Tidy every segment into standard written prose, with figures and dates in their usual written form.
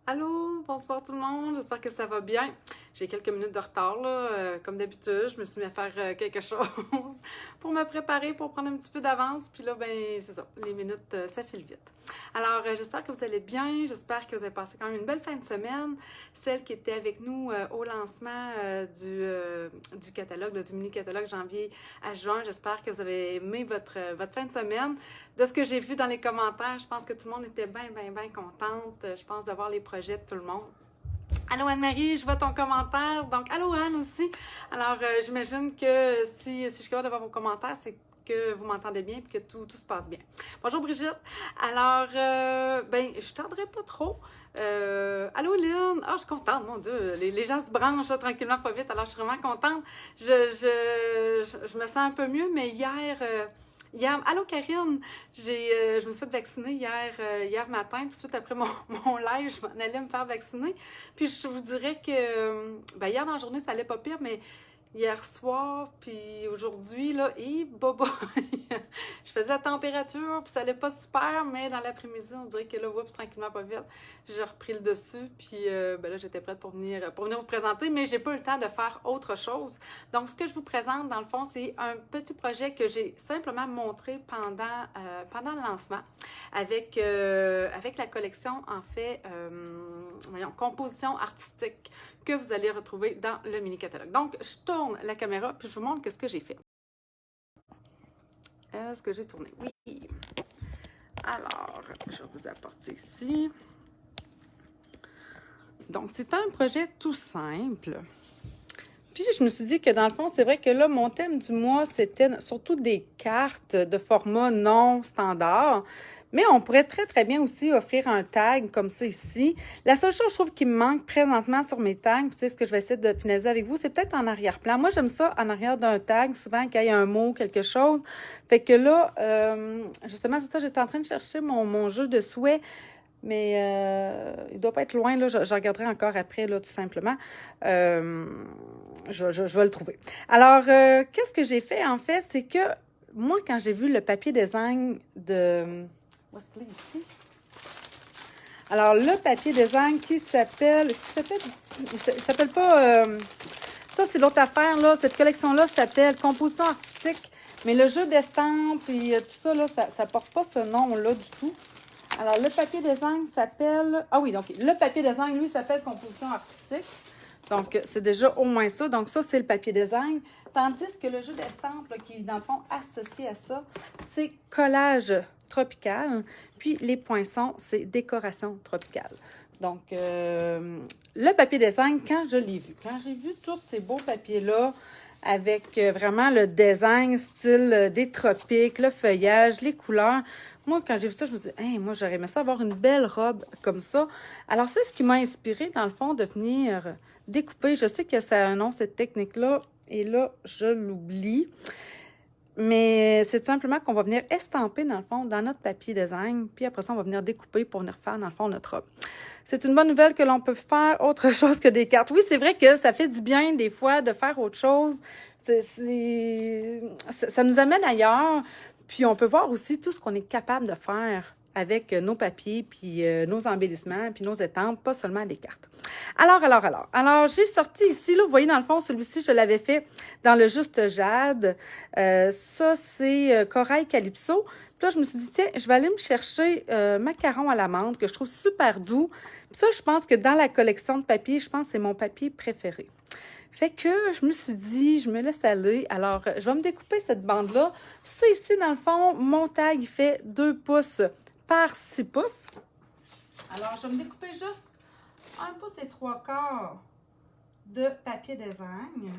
Allô, bonsoir tout le monde, j'espère que ça va bien. J'ai quelques minutes de retard, là, comme d'habitude, je me suis mis à faire quelque chose pour me préparer, pour prendre un petit peu d'avance, puis là, ben, c'est ça, les minutes, ça file vite. Alors, j'espère que vous allez bien, j'espère que vous avez passé quand même une belle fin de semaine. Celle qui était avec nous au lancement du catalogue, là, du mini-catalogue janvier à juin, j'espère que vous avez aimé votre fin de semaine. De ce que j'ai vu dans les commentaires, je pense que tout le monde était bien, bien, bien contente. Je pense de voir les projets de tout le monde. Allô Anne-Marie, je vois ton commentaire. Donc, allô Anne aussi. Alors, j'imagine que si je suis capable de voir vos commentaires, c'est que vous m'entendez bien et que tout se passe bien. Bonjour Brigitte. Alors, ben, je ne tarderai pas trop. Allô Lynn. Ah, je suis contente, mon Dieu. Les gens se branchent là, tranquillement, pas vite. Alors, je suis vraiment contente. Je me sens un peu mieux, mais hier... allô Karine, je me suis fait vacciner hier matin, tout de suite après mon live, je m'en allais me faire vacciner. Puis je vous dirais que ben, hier dans la journée, ça allait pas pire, mais hier soir, puis aujourd'hui, là, et bobo, je faisais la température, puis ça allait pas super, mais dans l'après-midi, on dirait que là, oups, tranquillement, pas vite, j'ai repris le dessus, puis ben là, j'étais prête pour venir vous présenter, mais j'ai pas eu le temps de faire autre chose. Donc, ce que je vous présente, dans le fond, c'est un petit projet que j'ai simplement montré pendant le lancement avec la collection, en fait, voyons, composition artistique que vous allez retrouver dans le mini-catalogue. Donc, je tourne la caméra puis je vous montre qu'est-ce que j'ai fait. Est-ce que j'ai tourné? Oui. Alors, je vais vous apporter ici. Donc, c'est un projet tout simple. Puis, je me suis dit que dans le fond, c'est vrai que là, mon thème du mois, c'était surtout des cartes de format non standard. Mais on pourrait très, très bien aussi offrir un tag comme ça ici. La seule chose, je trouve, qui me manque présentement sur mes tags, puis c'est ce que je vais essayer de finaliser avec vous, c'est peut-être en arrière-plan. Moi, j'aime ça en arrière d'un tag, souvent qu'il y ait un mot, quelque chose. Fait que là, justement, c'est ça, j'étais en train de chercher mon jeu de souhaits. Mais il ne doit pas être loin, là. Je regarderai encore après, là, tout simplement. Je vais le trouver. Alors, qu'est-ce que j'ai fait, en fait? C'est que moi, quand j'ai vu le papier design de... Où est-ce qu'il est ici? Alors, le papier design qui s'appelle... Est-ce qu'il s'appelle ici? Il s'appelle pas... Ça, c'est l'autre affaire, là. Cette collection-là s'appelle Composition artistique. Mais le jeu d'estampes et tout ça, là, ça ne porte pas ce nom-là du tout. Alors, le papier design s'appelle... Ah oui, donc le papier design, lui, s'appelle Composition artistique. Donc, c'est déjà au moins ça. Donc, ça, c'est le papier design. Tandis que le jeu d'estampes, qui est, dans le fond, associé à ça, c'est collage tropical. Puis, les poinçons, c'est décoration tropicale. Donc, le papier design, quand je l'ai vu, quand j'ai vu tous ces beaux papiers-là, avec vraiment le design style des tropiques, le feuillage, les couleurs. Moi, quand j'ai vu ça, je me suis dit, hey, moi, j'aurais aimé ça avoir une belle robe comme ça. Alors, c'est ce qui m'a inspiré, dans le fond, de venir découper. Je sais que ça a un nom, cette technique-là, et là, je l'oublie. Mais c'est tout simplement qu'on va venir estamper, dans le fond, dans notre papier design, puis après ça, on va venir découper pour venir faire, dans le fond, notre robe. C'est une bonne nouvelle que l'on peut faire autre chose que des cartes. Oui, c'est vrai que ça fait du bien, des fois, de faire autre chose. Ça nous amène ailleurs, puis on peut voir aussi tout ce qu'on est capable de faire avec nos papiers, puis nos embellissements, puis nos étampes, pas seulement des cartes. Alors, j'ai sorti ici, là, vous voyez, dans le fond, celui-ci, je l'avais fait dans le Juste Jade. Ça, c'est Corail Calypso. Puis là, je me suis dit, tiens, je vais aller me chercher Macaron à l'amande, que je trouve super doux. Puis ça, je pense que dans la collection de papier, je pense que c'est mon papier préféré. Fait que je me suis dit, je me laisse aller. Alors, je vais me découper cette bande-là. Ça, ici, dans le fond, mon tag, il fait 2 pouces par 6 pouces. Alors, je vais me découper juste 1 pouce et 3/4 de papier design.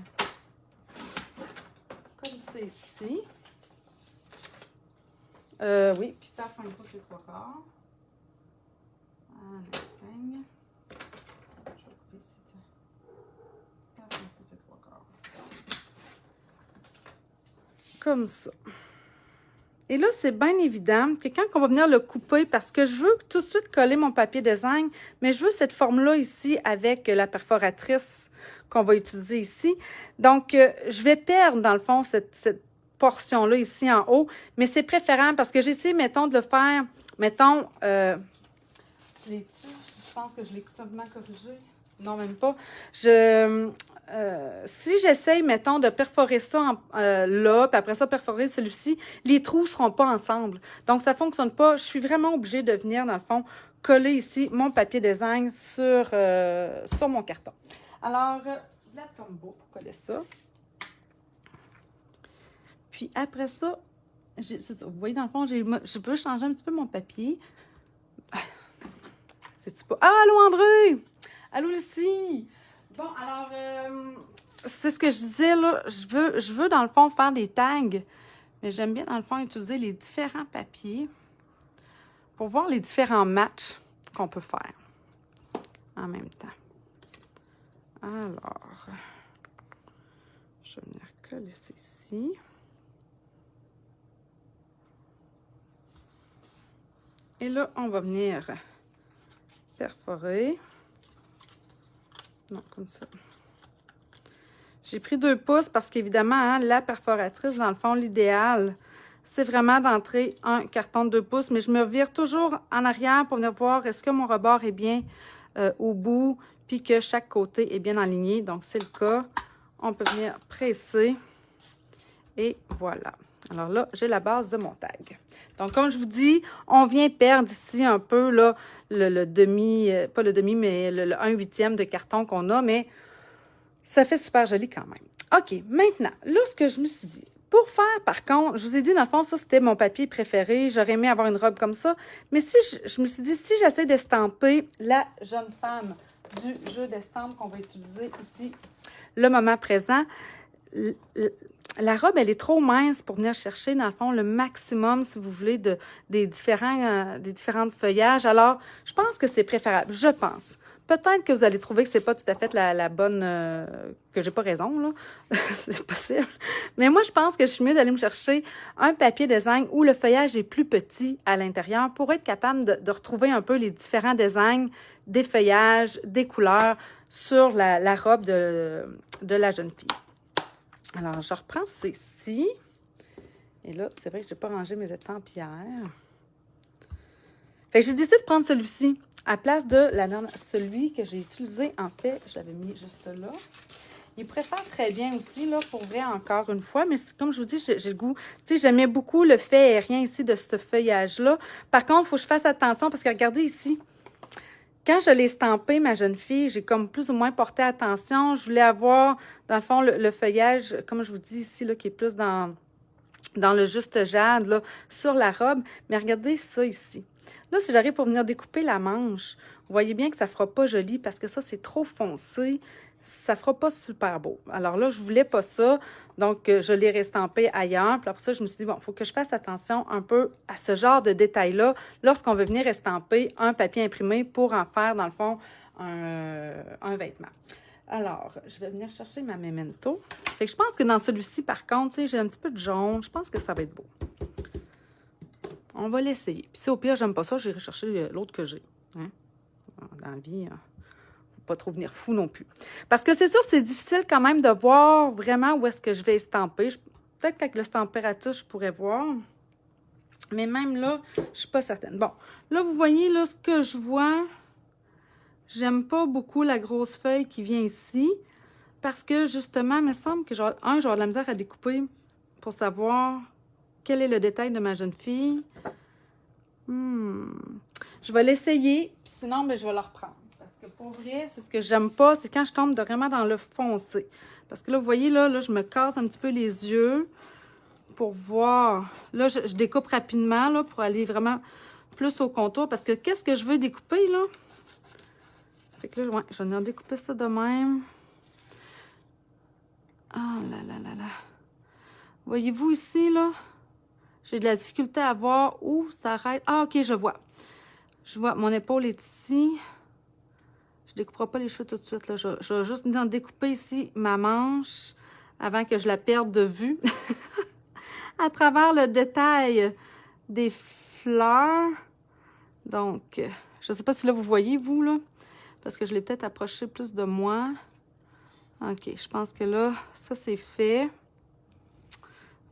Comme ça ici. Oui, puis par 5 pouces et 3/4. Un instinct. Je vais couper ici, tiens. Par 5 pouces et 3/4. Comme ça. Et là, c'est bien évident que quand on va venir le couper, parce que je veux tout de suite coller mon papier design, mais je veux cette forme-là ici avec la perforatrice qu'on va utiliser ici. Donc, je vais perdre, dans le fond, cette portion-là ici en haut, mais c'est préférable parce que j'ai essayé, mettons, de le faire, mettons, Je l'ai-tu? Je pense que je l'ai simplement corrigé. Non, même pas. Si j'essaye, mettons, de perforer ça là, puis après ça, perforer celui-ci, les trous ne seront pas ensemble. Donc, ça ne fonctionne pas. Je suis vraiment obligée de venir, dans le fond, coller ici mon papier design sur mon carton. Alors, de la Tombow pour coller ça. Puis après ça, c'est ça. Vous voyez, dans le fond, je veux changer un petit peu mon papier. C'est-tu pas... Ah, allô, André! Allô, Lucie! Bon, alors, c'est ce que je disais, là. Je veux, dans le fond, faire des tags. Mais j'aime bien, dans le fond, utiliser les différents papiers pour voir les différents matchs qu'on peut faire en même temps. Alors, je vais venir coller ça ici. Et là, on va venir perforer. Non, comme ça. J'ai pris 2 pouces parce qu'évidemment, hein, la perforatrice, dans le fond, l'idéal, c'est vraiment d'entrer un carton de 2 pouces. Mais je me vire toujours en arrière pour venir voir est-ce que mon rebord est bien au bout, puis que chaque côté est bien aligné. Donc, c'est le cas. On peut venir presser. Et voilà. Alors là, j'ai la base de mon tag. Donc, comme je vous dis, on vient perdre ici un peu là, le demi, pas le demi, mais le 1/8 de carton qu'on a, mais ça fait super joli quand même. OK, maintenant, là, ce que je me suis dit, pour faire, par contre, je vous ai dit, dans le fond, ça, c'était mon papier préféré. J'aurais aimé avoir une robe comme ça. Mais si je me suis dit, si j'essaie d'estamper la jeune femme du jeu d'estampe qu'on va utiliser ici, le moment présent, la robe, elle est trop mince pour venir chercher, dans le fond, le maximum, si vous voulez, des différents feuillages. Alors, je pense que c'est préférable. Je pense. Peut-être que vous allez trouver que c'est pas tout à fait la bonne... que j'ai pas raison, là. C'est possible. Mais moi, je pense que je suis mieux d'aller me chercher un papier design où le feuillage est plus petit à l'intérieur pour être capable de retrouver un peu les différents designs des feuillages, des couleurs sur la robe de la jeune fille. Alors, je reprends ceci. Et là, c'est vrai que je n'ai pas rangé mes étampières. Fait que j'ai décidé de prendre celui-ci à place de celui que j'ai utilisé. En fait, je l'avais mis juste là. Il préfère très bien aussi, là, pour vrai, encore une fois. Mais comme je vous dis, j'ai le goût. Tu sais, j'aimais beaucoup le fait aérien ici de ce feuillage-là. Par contre, il faut que je fasse attention parce que regardez ici. Quand je l'ai estampé, ma jeune fille, j'ai comme plus ou moins porté attention. Je voulais avoir, dans le fond, le feuillage, comme je vous dis ici, là, qui est plus dans le juste jade, là, sur la robe. Mais regardez ça ici. Là, si j'arrive pour venir découper la manche, vous voyez bien que ça ne fera pas joli parce que ça, c'est trop foncé. Ça ne fera pas super beau. Alors là, je ne voulais pas ça. Donc, je l'ai restampé ailleurs. Puis après ça, je me suis dit, bon, il faut que je fasse attention un peu à ce genre de détails-là lorsqu'on veut venir estamper un papier imprimé pour en faire, dans le fond, un vêtement. Alors, je vais venir chercher ma Memento. Fait que je pense que dans celui-ci, par contre, tu sais, j'ai un petit peu de jaune. Je pense que ça va être beau. On va l'essayer. Puis si au pire, j'aime pas ça, j'irai chercher l'autre que j'ai. Hein? Dans la vie, pas trop venir fou non plus. Parce que c'est sûr, c'est difficile quand même de voir vraiment où est-ce que je vais estamper. Peut-être qu'avec le température, je pourrais voir. Mais même là, je ne suis pas certaine. Bon, là, vous voyez, là, ce que je vois, j'aime pas beaucoup la grosse feuille qui vient ici. Parce que, justement, il me semble que, je vais avoir de la misère à découper pour savoir quel est le détail de ma jeune fille. Je vais l'essayer, puis sinon, ben, je vais la reprendre. Pour vrai, c'est ce que j'aime pas, c'est quand je tombe vraiment dans le foncé. Parce que là, vous voyez, là, je me casse un petit peu les yeux pour voir. Là, je découpe rapidement là, pour aller vraiment plus au contour. Parce que qu'est-ce que je veux découper, là? Fait que là, ouais, je vais venir découper ça de même. Ah là là là là. Voyez-vous ici, là? J'ai de la difficulté à voir où ça arrête. Ah, OK, je vois. Je vois, mon épaule est ici. Je ne découperai pas les cheveux tout de suite. Là. Je vais juste découper ici ma manche avant que je la perde de vue. À travers le détail des fleurs. Donc, je ne sais pas si là vous voyez, vous, là. Parce que je l'ai peut-être approché plus de moi. OK, je pense que là, ça c'est fait.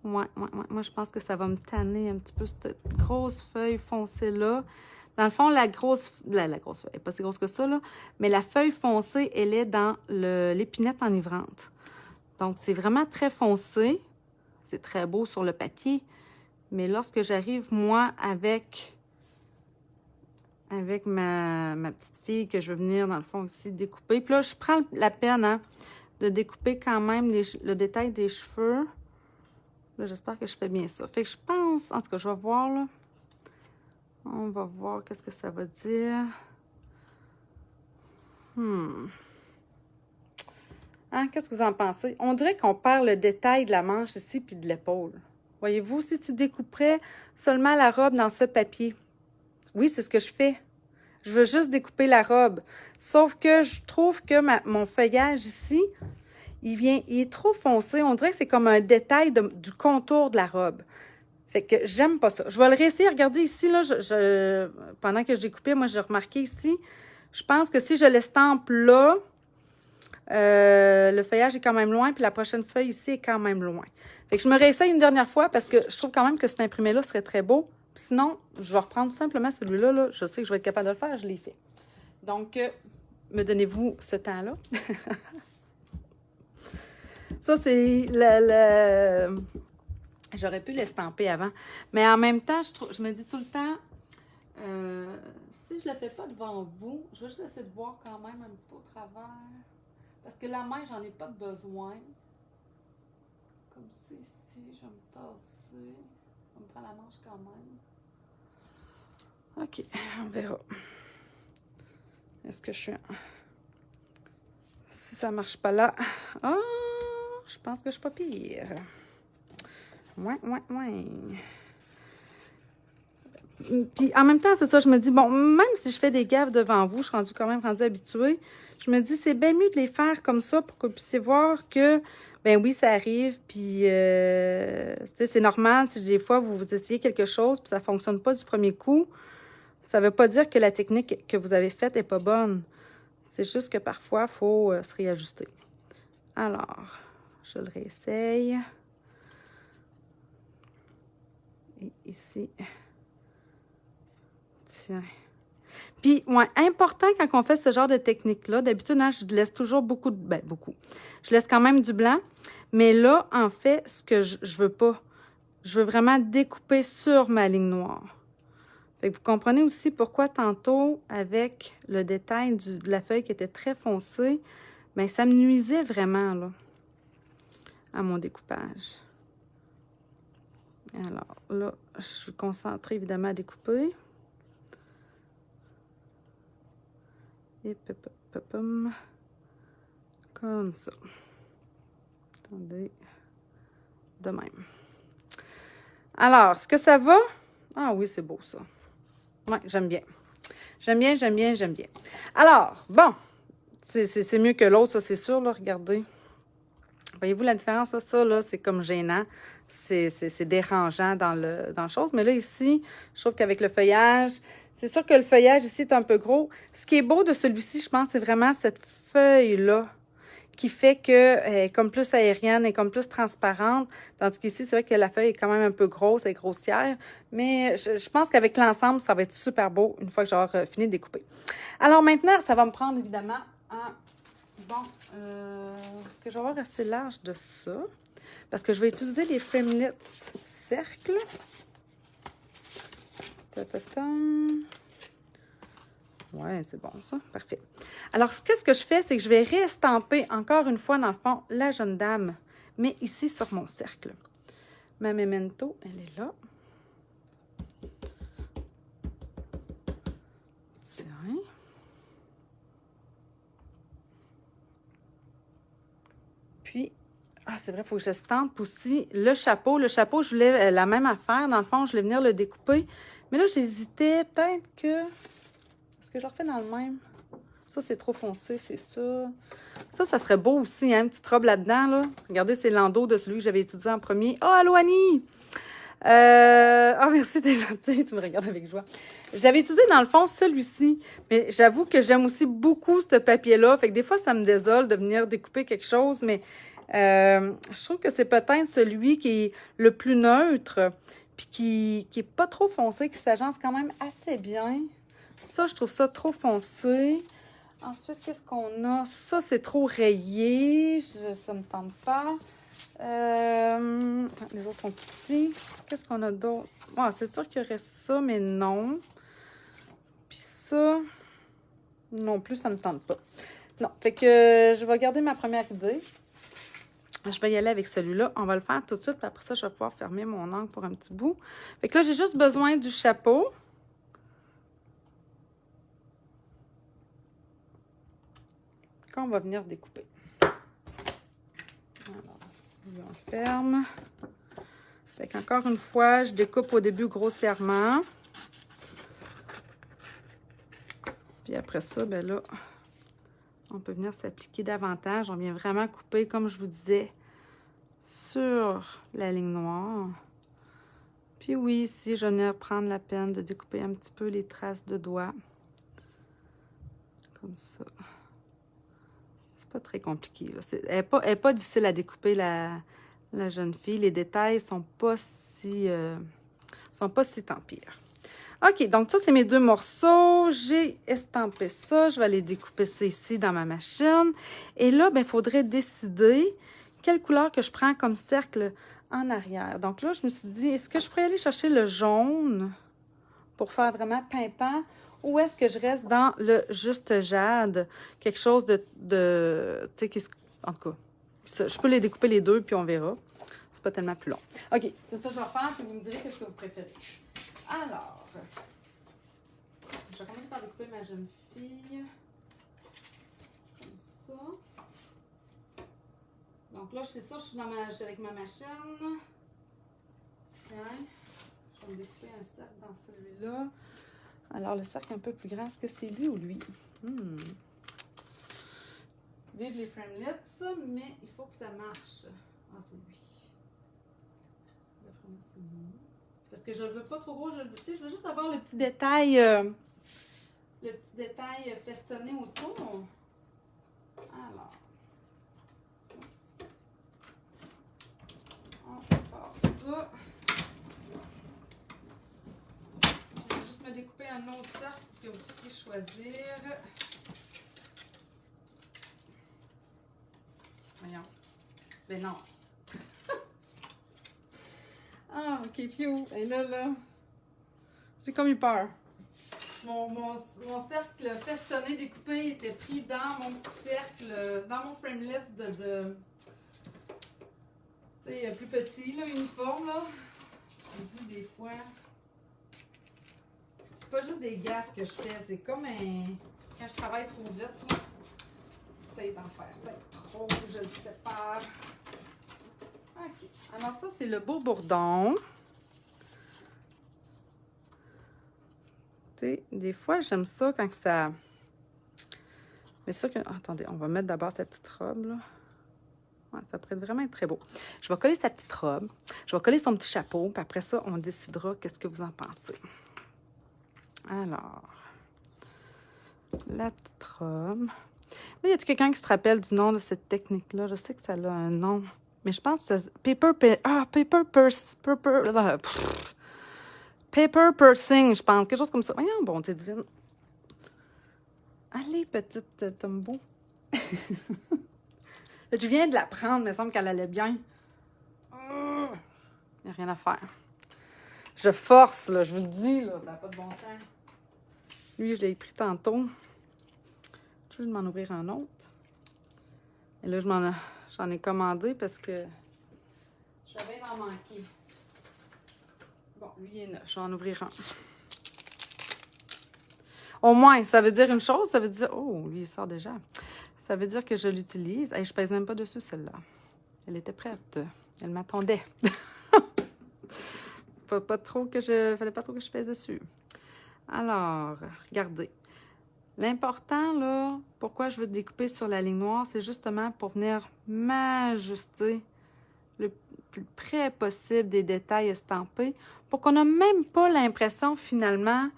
Ouais. Moi, je pense que ça va me tanner un petit peu cette grosse feuille foncée-là. Dans le fond, la grosse feuille, elle n'est pas si grosse que ça, là, mais la feuille foncée, elle est dans l'épinette enivrante. Donc, c'est vraiment très foncé. C'est très beau sur le papier. Mais lorsque j'arrive, moi, avec ma petite fille que je veux venir, dans le fond, aussi découper. Puis là, je prends la peine hein, de découper quand même le détail des cheveux. Là, j'espère que je fais bien ça. Fait que je pense, en tout cas, je vais voir, là. On va voir qu'est-ce que ça va dire. Hein, qu'est-ce que vous en pensez? On dirait qu'on perd le détail de la manche ici puis de l'épaule. Voyez-vous, si tu découperais seulement la robe dans ce papier. Oui, c'est ce que je fais. Je veux juste découper la robe. Sauf que je trouve que mon feuillage ici, il est trop foncé. On dirait que c'est comme un détail du contour de la robe. Fait que j'aime pas ça. Je vais le réessayer. Regardez ici, là, pendant que j'ai coupé, moi, j'ai remarqué ici. Je pense que si je l'estampe là, le feuillage est quand même loin, puis la prochaine feuille ici est quand même loin. Fait que je me réessaye une dernière fois parce que je trouve quand même que cet imprimé-là serait très beau. Puis sinon, je vais reprendre simplement celui-là. Là. Je sais que je vais être capable de le faire, je l'ai fait. Donc, me donnez-vous ce temps-là. Ça, c'est J'aurais pu l'estamper avant. Mais en même temps, je me dis tout le temps, si je ne le fais pas devant vous, je vais juste essayer de voir quand même un petit peu au travers. Parce que la main, j'en ai pas besoin. Comme c'est ici, je vais me tasser. Je vais me prendre la manche quand même. OK, on verra. Est-ce que je suis... Si ça marche pas là... Ah, je pense que je suis pas pire. Ouais. Puis en même temps, c'est ça, je me dis, bon, même si je fais des gaffes devant vous, je suis quand même rendue habituée, je me dis, c'est bien mieux de les faire comme ça pour que vous puissiez voir que, ben oui, ça arrive, puis, tu sais, c'est normal si des fois, vous essayez quelque chose, puis ça ne fonctionne pas du premier coup. Ça ne veut pas dire que la technique que vous avez faite n'est pas bonne. C'est juste que parfois, il faut se réajuster. Alors, je le réessaye. Et ici... Tiens. Puis, ouais, important quand on fait ce genre de technique-là, d'habitude, hein, je laisse toujours beaucoup. Je laisse quand même du blanc. Mais là, en fait, ce que je veux pas, je veux vraiment découper sur ma ligne noire. Fait que vous comprenez aussi pourquoi tantôt, avec le détail de la feuille qui était très foncée, bien, ça me nuisait vraiment, là, à mon découpage. Alors, là, je suis concentrée, évidemment, à découper. Et comme ça. Attendez. De même. Alors, est-ce que ça va? Ah oui, c'est beau ça. Oui, j'aime bien. J'aime bien. Alors, bon. C'est mieux que l'autre, ça, c'est sûr, là. Regardez. Voyez-vous la différence? Ça, là, c'est comme gênant. C'est dérangeant dans le chose. Mais là, ici, je trouve qu'avec le feuillage, c'est sûr que le feuillage ici est un peu gros. Ce qui est beau de celui-ci, je pense, c'est vraiment cette feuille-là qui fait qu'elle est comme plus aérienne, elle est comme plus transparente. Tandis qu'ici, c'est vrai que la feuille est quand même un peu grosse et grossière. Mais je pense qu'avec l'ensemble, ça va être super beau une fois que j'aurai fini de découper. Alors maintenant, ça va me prendre évidemment un... Bon, est-ce que je vais avoir assez large de ça? Parce que je vais utiliser les Femnits cercles. Ouais, c'est bon ça. Parfait. Alors, qu'est-ce que je fais? C'est que je vais réestamper encore une fois, dans le fond, la jeune dame, mais ici sur mon cercle. Ma memento, elle est là. Tiens. Puis, c'est vrai, il faut que je stampe aussi le chapeau. Le chapeau, je voulais la même affaire. Dans le fond, je voulais venir le découper. Mais là, j'hésitais. Peut-être que... Est-ce que je le refais dans le même? Ça, c'est trop foncé, c'est ça. Ça serait beau aussi, hein, une petite robe là-dedans, là. Regardez, c'est l'endos de celui que j'avais étudié en premier. Oh, allô, Annie! Merci, t'es gentille, tu me regardes avec joie. J'avais étudié, dans le fond, celui-ci. Mais j'avoue que j'aime aussi beaucoup ce papier-là. Fait que des fois, ça me désole de venir découper quelque chose, mais je trouve que c'est peut-être celui qui est le plus neutre, puis qui est pas trop foncé, qui s'agence quand même assez bien. Ça, je trouve ça trop foncé. Ensuite, qu'est-ce qu'on a? Ça, c'est trop rayé. Ça ne me tente pas. Les autres sont ici. Qu'est-ce qu'on a d'autre? Ouais, c'est sûr qu'il y aurait ça, mais non. Puis ça, non plus, ça ne me tente pas. Non, fait que je vais garder ma première idée. Je vais y aller avec celui-là. On va le faire tout de suite, puis après ça, je vais pouvoir fermer mon angle pour un petit bout. Fait que là, j'ai juste besoin du chapeau. Qu'on va venir découper. Alors, on ferme. Fait qu'encore une fois, je découpe au début grossièrement. Puis après ça, ben là, on peut venir s'appliquer davantage. On vient vraiment couper, comme je vous disais, sur la ligne noire. Puis oui, ici, je viens prendre la peine de découper un petit peu les traces de doigts. Comme ça. C'est pas très compliqué, là. Elle est pas difficile à découper, la jeune fille. Les détails sont pas si tant pire. OK, donc ça, c'est mes 2 morceaux. J'ai estampé ça. Je vais aller découper ça ici dans ma machine. Et là, ben, il faudrait décider quelle couleur que je prends comme cercle en arrière. Donc là, je me suis dit, est-ce que je pourrais aller chercher le jaune pour faire vraiment pimpant? Ou est-ce que je reste dans le juste jade? Quelque chose de tu sais, en tout cas, je peux les découper les deux, puis on verra. C'est pas tellement plus long. OK, c'est ça que je vais faire, puis vous me direz qu'est-ce que vous préférez. Alors, je vais commencer par découper ma jeune fille. Comme ça. Donc là, c'est ça, je suis avec ma machine. Tiens, je vais me découper un cercle dans celui-là. Alors, le cercle un peu plus grand, est-ce que c'est lui ou lui? Vive les framelits, mais il faut que ça marche. Ah, c'est lui. D'après moi, c'est lui. Parce que je ne veux pas trop gros, je veux juste avoir le petit détail, festonné autour. Alors, on part ça. Je vais juste me découper un autre cercle pour que vous puissiez choisir. Voyons. Ben non. Ah, ok, phew. Et là, j'ai comme eu peur. Mon cercle festonné découpé était pris dans mon petit cercle, dans mon frameless de tu sais, plus petit, là, uniforme, là. Je vous dis des fois, c'est pas juste des gaffes que je fais, c'est comme quand je travaille trop vite, là, j'essaie d'en faire peut-être trop, je le sépare. OK. Alors ça, c'est le beau bourdon. Tu sais, des fois, j'aime ça quand ça... Mais c'est sûr que... Attendez, on va mettre d'abord cette petite robe, là. Ouais, ça pourrait vraiment être très beau. Je vais coller sa petite robe. Je vais coller son petit chapeau. Puis après ça, on décidera qu'est-ce que vous en pensez. Alors, la petite robe. Oui, y a-t-il quelqu'un qui se rappelle du nom de cette technique-là? Je sais que ça a un nom. Mais je pense que c'est paper pursing, je pense. Quelque chose comme ça. Voyons, bon, t'es divine. Allez, petite tombeau. Je viens de la prendre, mais il me semble qu'elle allait bien. Il n'y a rien à faire. Je force, là, je vous le dis, là, ça n'a pas de bon sens. Lui, je l'ai pris tantôt. Je vais m'en ouvrir un autre. Et là, j'en ai commandé parce que je vais en manquer. Bon, lui, il est neuf. Je vais en ouvrir un. Au moins, ça veut dire une chose. Ça veut dire... Oh, lui, il sort déjà. Ça veut dire que je l'utilise. Hey, je pèse même pas dessus, celle-là. Elle était prête. Elle m'attendait. Fallait pas trop que je pèse dessus. Alors, regardez. L'important, là, pourquoi je veux découper sur la ligne noire, c'est justement pour venir m'ajuster le plus près possible des détails estampés pour qu'on n'a même pas l'impression, finalement,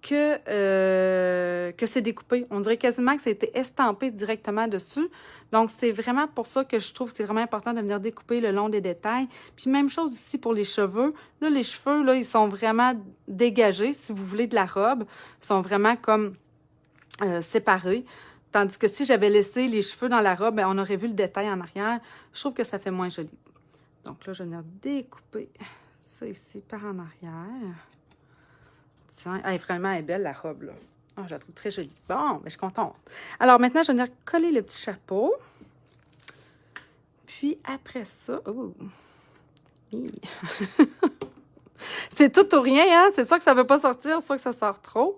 que c'est découpé. On dirait quasiment que ça a été estampé directement dessus. Donc, c'est vraiment pour ça que je trouve que c'est vraiment important de venir découper le long des détails. Puis, même chose ici pour les cheveux. Là, les cheveux, là, ils sont vraiment dégagés, si vous voulez, de la robe. Ils sont vraiment comme séparés. Tandis que si j'avais laissé les cheveux dans la robe, bien, on aurait vu le détail en arrière. Je trouve que ça fait moins joli. Donc là, je vais venir découper ça ici par en arrière. Tiens, vraiment, elle est belle, la robe, là. Oh, je la trouve très jolie. Bon, mais je suis contente. Alors, maintenant, je vais venir coller le petit chapeau. Puis, après ça... Oh! C'est tout ou rien, hein? C'est soit que ça ne veut pas sortir, soit que ça sort trop.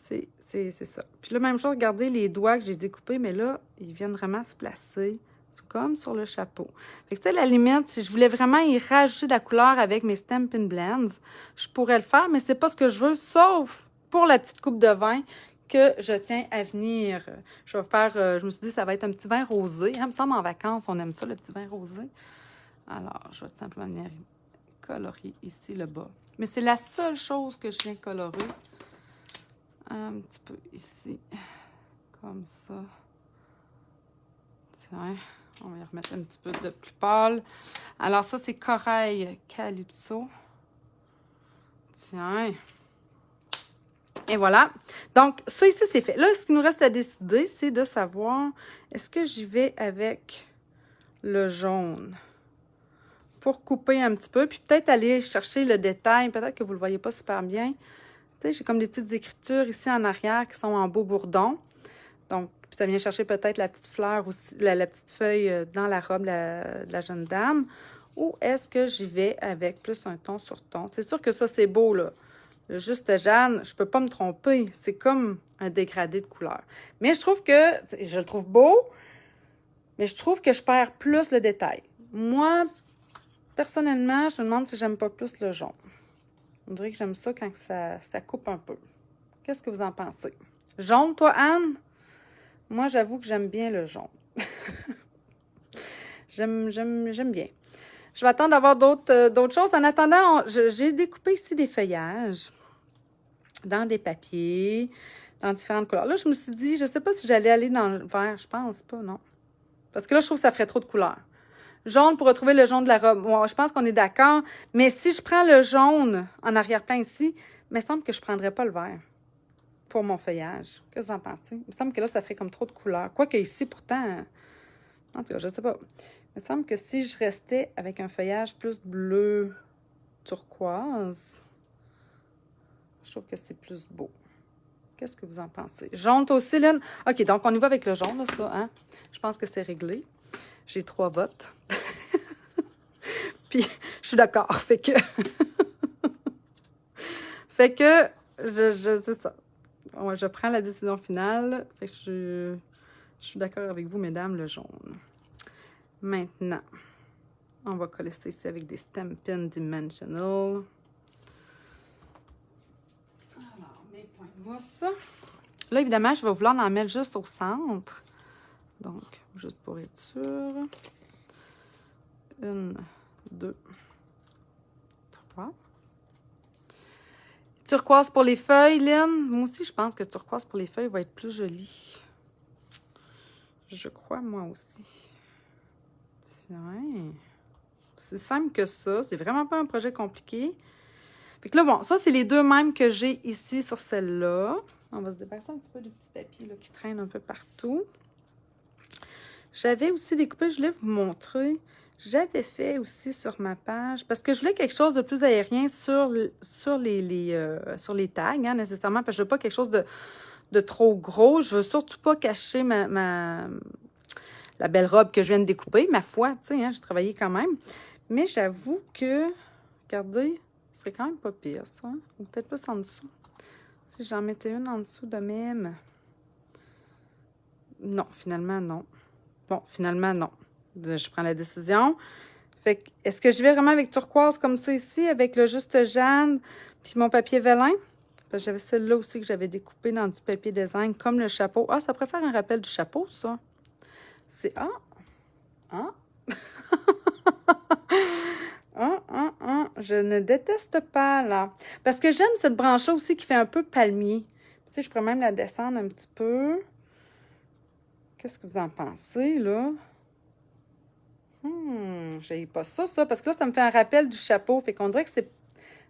C'est ça. Puis là, même chose, regardez les doigts que j'ai découpés, mais là, ils viennent vraiment se placer comme sur le chapeau. Fait que, tu sais, à la limite, si je voulais vraiment y rajouter de la couleur avec mes Stampin' Blends, je pourrais le faire, mais c'est pas ce que je veux, sauf pour la petite coupe de vin que je tiens à venir. Je vais faire, je me suis dit, ça va être un petit vin rosé. Il me semble en vacances, on aime ça, le petit vin rosé. Alors, je vais tout simplement venir colorier ici le bas. Mais c'est la seule chose que je viens colorer. Un petit peu ici, comme ça. Tiens, on va y remettre un petit peu de plus pâle. Alors ça, c'est Corail Calypso. Tiens. Et voilà. Donc, ça ici, c'est fait. Là, ce qui nous reste à décider, c'est de savoir, est-ce que j'y vais avec le jaune pour couper un petit peu, puis peut-être aller chercher le détail. Peut-être que vous ne le voyez pas super bien. Tu sais, j'ai comme des petites écritures ici en arrière qui sont en beau bourdon. Donc, ça vient chercher peut-être la petite fleur aussi, la petite feuille dans la robe de la jeune dame. Ou est-ce que j'y vais avec plus un ton sur ton? C'est sûr que ça, c'est beau, là. Le Juste Jeanne, je peux pas me tromper. C'est comme un dégradé de couleur. Mais je trouve que, je le trouve beau, mais je trouve que je perds plus le détail. Moi, personnellement, je me demande si j'aime pas plus le jaune. On dirait que j'aime ça quand ça coupe un peu. Qu'est-ce que vous en pensez? Jaune, toi, Anne? Moi, j'avoue que j'aime bien le jaune. J'aime bien. Je vais attendre d'avoir d'autres choses. En attendant, j'ai découpé ici des feuillages dans des papiers, dans différentes couleurs. Là, je me suis dit, je ne sais pas si j'allais aller dans le vert. Je pense pas, non. Parce que là, je trouve que ça ferait trop de couleurs. Jaune pour retrouver le jaune de la robe. Bon, je pense qu'on est d'accord. Mais si je prends le jaune en arrière-plan ici, il me semble que je ne prendrais pas le vert pour mon feuillage. Qu'est-ce que vous en pensez? Il me semble que là, ça ferait comme trop de couleurs. Quoique ici, pourtant, en tout cas, je ne sais pas. Il me semble que si je restais avec un feuillage plus bleu turquoise, je trouve que c'est plus beau. Qu'est-ce que vous en pensez? Jaune, toi aussi, Lynn? OK, donc on y va avec le jaune, là, ça, hein? Je pense que c'est réglé. J'ai 3 votes. Puis, je suis d'accord. Fait que... c'est ça. Ouais, je prends la décision finale. Fait que je suis d'accord avec vous, mesdames, le jaune. Maintenant, on va coller ça ici avec des Stampin' Dimensional. Alors, mes points de mousse. Là, évidemment, je vais vouloir en mettre juste au centre. Donc, juste pour être sûr. 1, 2, 3. Turquoise pour les feuilles, Lynn. Moi aussi, je pense que turquoise pour les feuilles va être plus joli. Je crois, moi aussi. Tiens. C'est simple que ça. C'est vraiment pas un projet compliqué. Fait que là, bon, ça, c'est les deux mêmes que j'ai ici sur celle-là. On va se débarrasser un petit peu du petit papier là, qui traîne un peu partout. J'avais aussi découpé, je voulais vous montrer. J'avais fait aussi sur ma page, parce que je voulais quelque chose de plus aérien sur les tags, hein, nécessairement, parce que je veux pas quelque chose de trop gros. Je veux surtout pas cacher la belle robe que je viens de découper, ma foi, tu sais, hein, j'ai travaillé quand même. Mais j'avoue que, regardez, ce serait quand même pas pire, ça. Hein? Ou peut-être plus en dessous. Si j'en mettais une en dessous de même. Non, finalement, non. Bon, finalement, non. Je prends la décision. Fait que, est-ce que je vais vraiment avec turquoise comme ça ici, avec le Juste Jeanne, puis mon papier vélin? Parce que j'avais celle-là aussi que j'avais découpée dans du papier design, comme le chapeau. Ah, ça pourrait faire un rappel du chapeau, ça. C'est... Ah! je ne déteste pas, là. Parce que j'aime cette branche-là aussi qui fait un peu palmier. Tu sais, je pourrais même la descendre un petit peu. Qu'est-ce que vous en pensez, là? J'ai pas ça, parce que là, ça me fait un rappel du chapeau. Fait qu'on dirait que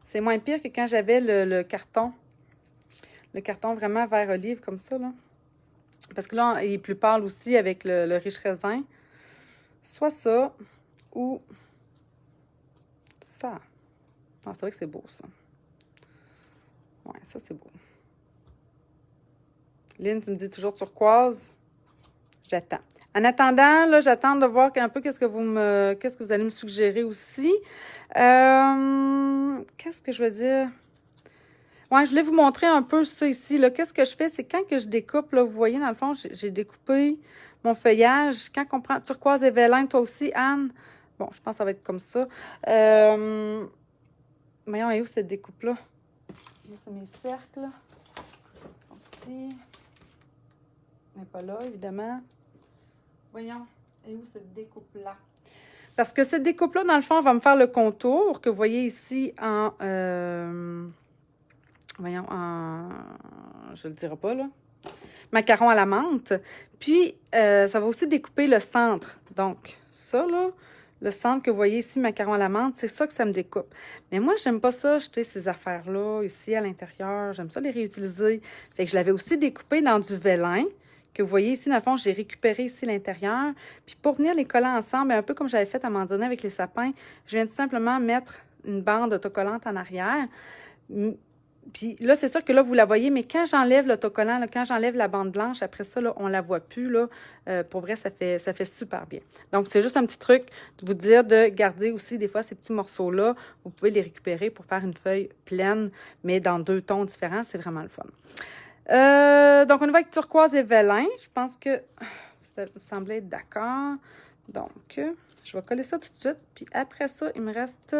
c'est moins pire que quand j'avais le carton. Le carton vraiment vert olive, comme ça, là. Parce que là, il est plus pâle aussi avec le riche raisin. Soit ça, ou ça. Ah, c'est vrai que c'est beau, ça. Ouais, ça, c'est beau. Lynn, tu me dis toujours turquoise. J'attends. En attendant, là, j'attends de voir un peu qu'est-ce que vous allez me suggérer aussi. Qu'est-ce que je veux dire? Ouais, je voulais vous montrer un peu ça ici, là. Qu'est-ce que je fais? C'est quand que je découpe, là, vous voyez, dans le fond, j'ai découpé mon feuillage. Quand on prend turquoise et vélin, toi aussi, Anne? Bon, je pense que ça va être comme ça. Voyons, et où cette découpe-là? Là, c'est mes cercles. Ici. Elle n'est pas là, évidemment. Voyons, et où cette découpe-là? Parce que cette découpe-là, dans le fond, va me faire le contour que vous voyez ici en... voyons, je ne le dirai pas, là. Macaron à la menthe. Puis, ça va aussi découper le centre. Donc, ça, là, le centre que vous voyez ici, macaron à la menthe, c'est ça que ça me découpe. Mais moi, j'aime pas ça, jeter ces affaires-là ici à l'intérieur. J'aime ça les réutiliser. Fait que je l'avais aussi découpé dans du vélin, que vous voyez ici, dans le fond, j'ai récupéré ici l'intérieur. Puis pour venir les coller ensemble, un peu comme j'avais fait à un moment donné avec les sapins, je viens tout simplement mettre une bande autocollante en arrière. Puis là, c'est sûr que là, vous la voyez, mais quand j'enlève l'autocollant, quand j'enlève la bande blanche, après ça, là, on ne la voit plus. Là. Pour vrai, ça fait super bien. Donc, c'est juste un petit truc de vous dire de garder aussi des fois ces petits morceaux-là. Vous pouvez les récupérer pour faire une feuille pleine, mais dans 2 tons différents. C'est vraiment le fun. Donc, on y va avec turquoise et vélin. Je pense que ça me semblait être d'accord. Donc, je vais coller ça tout de suite. Puis après ça, il me reste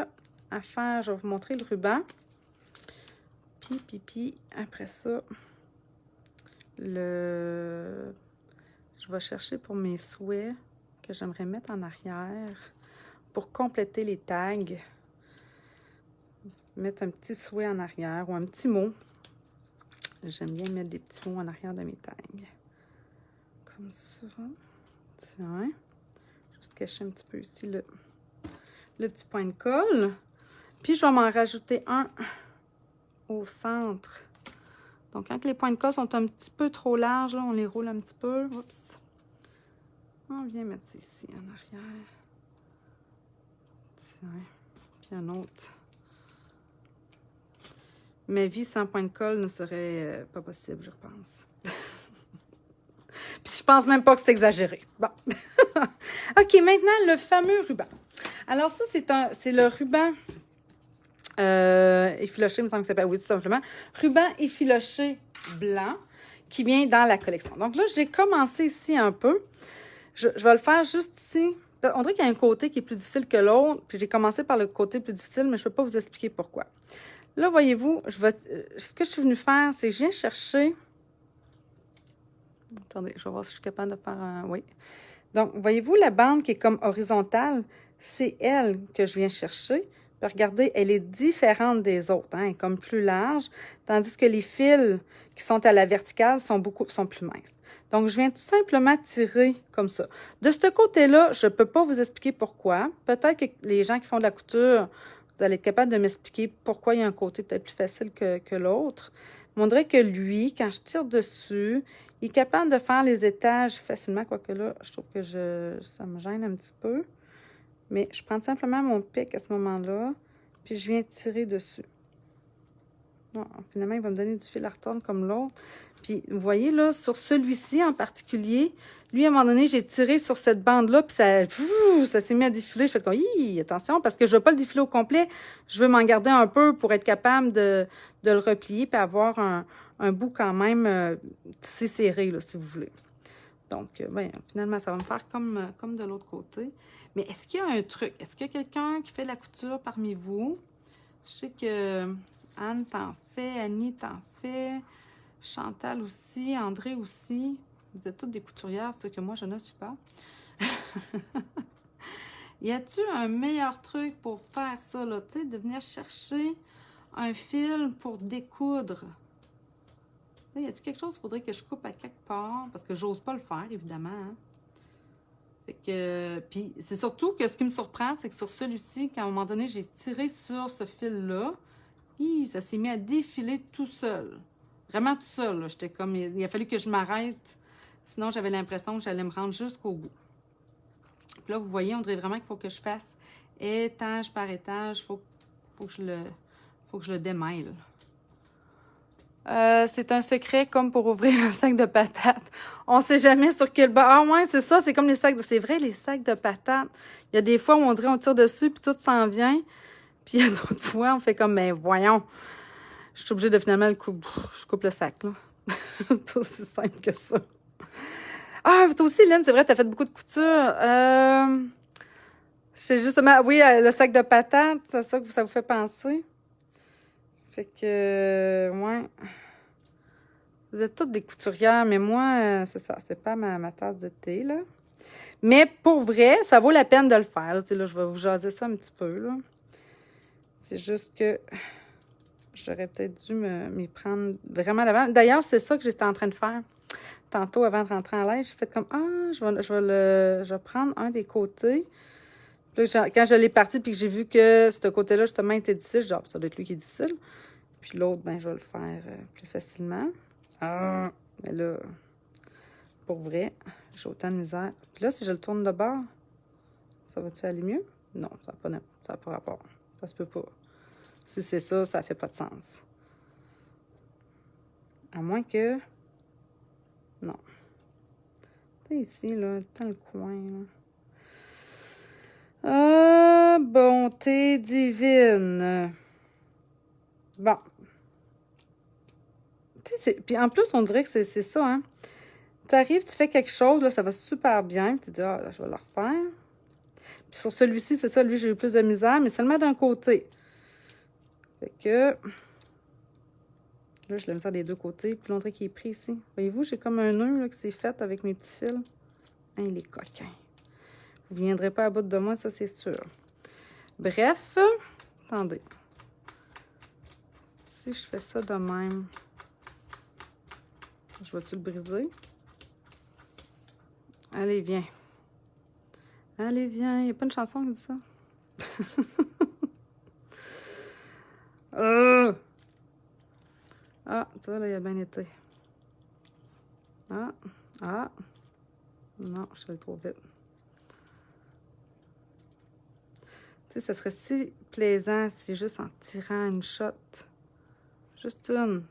à faire, je vais vous montrer le ruban. Puis, après ça, je vais chercher pour mes souhaits que j'aimerais mettre en arrière pour compléter les tags. Mettre un petit souhait en arrière ou un petit mot. J'aime bien mettre des petits mots en arrière de mes tags. Comme ça. Tiens. Juste cacher un petit peu ici le petit point de colle. Puis, je vais m'en rajouter un au centre. Donc, quand les points de colle sont un petit peu trop larges, là, on les roule un petit peu. Oups. On vient mettre ça ici en arrière. Tiens. Puis un autre. Ma vie sans point de colle ne serait pas possible, je pense. Puis je pense même pas que c'est exagéré. Bon. OK, maintenant, le fameux ruban. Alors ça, c'est le ruban effiloché, il me semble que ça s'appelle, oui, tout simplement. Ruban effiloché blanc qui vient dans la collection. Donc là, j'ai commencé ici un peu. Je vais le faire juste ici. On dirait qu'il y a un côté qui est plus difficile que l'autre. Puis j'ai commencé par le côté plus difficile, mais je ne peux pas vous expliquer pourquoi. Là, voyez-vous, ce que je suis venue faire, c'est que je viens chercher... Attendez, je vais voir si je suis capable de faire un... Oui. Donc, voyez-vous, la bande qui est comme horizontale, c'est elle que je viens chercher. Puis regardez, elle est différente des autres, hein, elle est comme plus large, tandis que les fils qui sont à la verticale sont plus minces. Donc, je viens tout simplement tirer comme ça. De ce côté-là, je ne peux pas vous expliquer pourquoi. Peut-être que les gens qui font de la couture, vous allez être capable de m'expliquer pourquoi il y a un côté peut-être plus facile que l'autre. On dirait que lui, quand je tire dessus, il est capable de faire les étages facilement, quoique là, je trouve que ça me gêne un petit peu. Mais je prends simplement mon pic à ce moment-là, puis je viens tirer dessus. Non, finalement, il va me donner du fil à retordre comme l'autre. Puis, vous voyez, là, sur celui-ci en particulier, lui, à un moment donné, j'ai tiré sur cette bande-là, puis ça s'est mis à défiler. Je fais comme, attention, parce que je ne veux pas le défiler au complet. Je veux m'en garder un peu pour être capable de le replier, puis avoir un bout quand même tissé serré, là, si vous voulez. Donc, finalement, ça va me faire comme de l'autre côté. Mais est-ce qu'il y a un truc? Est-ce qu'il y a quelqu'un qui fait de la couture parmi vous? Je sais que Anne t'en fait, Annie t'en fait, Chantal aussi, André aussi. Vous êtes toutes des couturières, ce que moi, je ne suis pas. Y a-tu un meilleur truc pour faire ça, là? Tu sais, de venir chercher un fil pour découdre. Y a-tu quelque chose qu'il faudrait que je coupe à quelque part? Parce que j'ose pas le faire, évidemment. Hein? Fait que, puis c'est surtout que ce qui me surprend, c'est que sur celui-ci, qu'à un moment donné, j'ai tiré sur ce fil-là, ça s'est mis à défiler tout seul. Vraiment tout seul. J'étais comme, il a fallu que je m'arrête. Sinon, j'avais l'impression que j'allais me rendre jusqu'au bout. Puis là, vous voyez, on dirait vraiment qu'il faut que je fasse étage par étage. Faut que je le démêle. C'est un secret comme pour ouvrir un sac de patates. On sait jamais sur quel bas. Ah ouais, c'est ça, c'est comme les sacs. C'est vrai, les sacs de patates. Il y a des fois où on dirait on tire dessus puis tout s'en vient. Puis il y a d'autres fois, on fait comme, mais voyons. Je suis obligée de finalement le couper. Je coupe le sac, là. C'est aussi simple que ça. Ah, toi aussi, Lynn, c'est vrai, t'as fait beaucoup de couture. C'est justement, oui, le sac de patates, c'est ça que ça vous fait penser. Fait que, ouais. Vous êtes toutes des couturières, mais moi, c'est ça, c'est pas ma tasse de thé, là. Mais pour vrai, ça vaut la peine de le faire. Là, là je vais vous jaser ça un petit peu, là. C'est juste que j'aurais peut-être dû m'y prendre vraiment d'avant. D'ailleurs, c'est ça que j'étais en train de faire. Tantôt, avant de rentrer en live, j'ai fait comme, je vais prendre un des côtés. Puis là, quand je l'ai parti puis que j'ai vu que ce côté-là, justement, était difficile, genre, ça doit être lui qui est difficile. Puis l'autre, ben, je vais le faire plus facilement. Ah, mais là, pour vrai, j'ai autant de misère. Puis là, si je le tourne de bord, ça va-tu aller mieux? Non, ça n'a pas rapport. Ça se peut pas. Si c'est ça, ça fait pas de sens. À moins que... Non. C'est ici, là, dans le coin, là. Ah, bonté divine. Bon. Puis en plus, on dirait que c'est ça, hein. Tu arrives, tu fais quelque chose, là, ça va super bien. Puis tu dis, ah, je vais le refaire. Puis sur celui-ci, c'est ça, lui, j'ai eu plus de misère, mais seulement d'un côté. Fait que... Là, je le mets ça des deux côtés. Puis l'autre qui est pris ici. Voyez-vous, j'ai comme un nœud là, qui s'est fait avec mes petits fils. Hein, il est coquin. Vous ne viendrez pas à bout de moi, ça, c'est sûr. Bref, attendez. Si je fais ça de même, je vais-tu le briser? Allez, viens. Allez, viens. Il n'y a pas une chanson qui dit ça? Ah, tu vois, là, il a bien été. Ah. Non, je suis allée trop vite. Tu sais, ça serait si plaisant si juste en tirant une shot, juste une,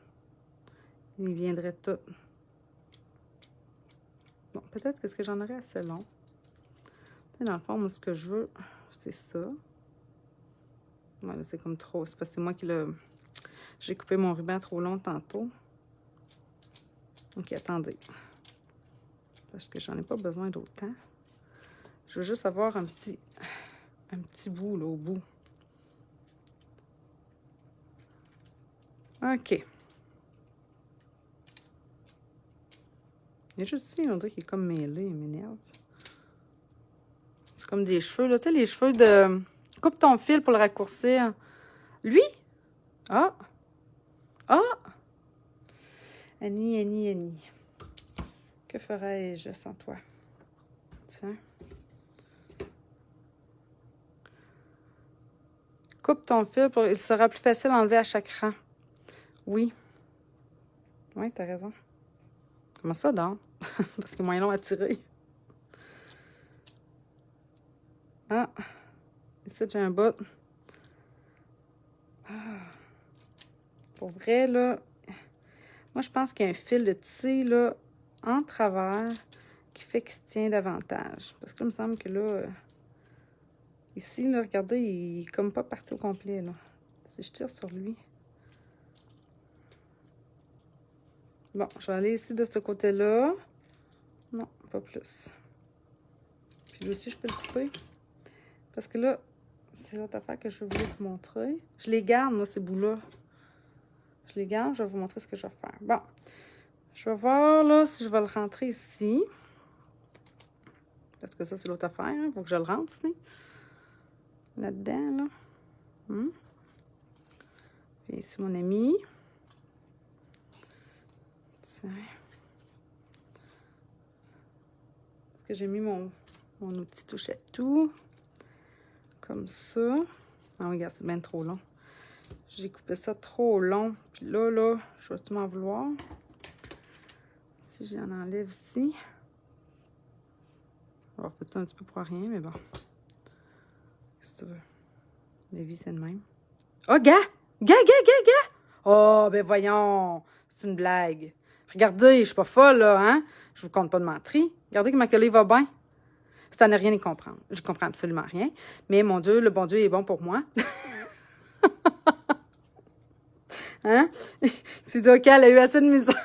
il viendrait tout. Bon, peut-être que ce que j'en aurais assez long. Tu sais, dans le fond, moi, ce que je veux, c'est ça. Ouais, là, c'est comme trop. C'est parce que c'est moi qui le... J'ai coupé mon ruban trop long tantôt. Ok, attendez. Parce que j'en ai pas besoin d'autant. Je veux juste avoir un petit bout, là, au bout. OK. Il y a juste ici, on dirait qu'il est comme mêlé, il m'énerve. C'est comme des cheveux, là. Tu sais, les cheveux de... Coupe ton fil pour le raccourcir. Lui? Ah! Annie. Que ferais-je sans toi? Tiens. Coupe ton fil pour... Il sera plus facile à enlever à chaque rang. Oui. Oui, t'as raison. Comment ça, donc? Parce qu'il est moins long à tirer. Ah. Ici, j'ai un bout. Ah. Pour vrai, là... Moi, je pense qu'il y a un fil de tissu, là, en travers, qui fait qu'il se tient davantage. Parce que là, il me semble que là... Ici, là, regardez, il est comme pas parti au complet, là. Si je tire sur lui... Bon, je vais aller ici de ce côté-là. Non, pas plus. Puis lui aussi, je peux le couper. Parce que là, c'est l'autre affaire que je voulais vous montrer. Je les garde, moi, ces bouts-là. Je les garde, je vais vous montrer ce que je vais faire. Bon, je vais voir, là, si je vais le rentrer ici. Parce que ça, c'est l'autre affaire. Il faut que je le rentre ici. là-dedans, là. Puis ici, mon ami. Tiens. Est-ce que j'ai mis mon outil touche à tout? Comme ça. Ah, regarde, c'est bien trop long. J'ai coupé ça trop long. Puis là, je vais-tu m'en vouloir? Si j'en enlève ici. On va faire ça un petit peu pour rien, mais bon. Qu'est-ce que tu veux? La vie, c'est de même. Oh, gars! Gars! Oh, ben voyons! C'est une blague. Regardez, je suis pas folle, là, hein? Je vous compte pas de mentir. Regardez comment que là, il va bien. C'est à ne rien y comprendre. Je comprends absolument rien. Mais mon Dieu, le bon Dieu est bon pour moi. Hein? C'est dit, OK, elle a eu assez de misère.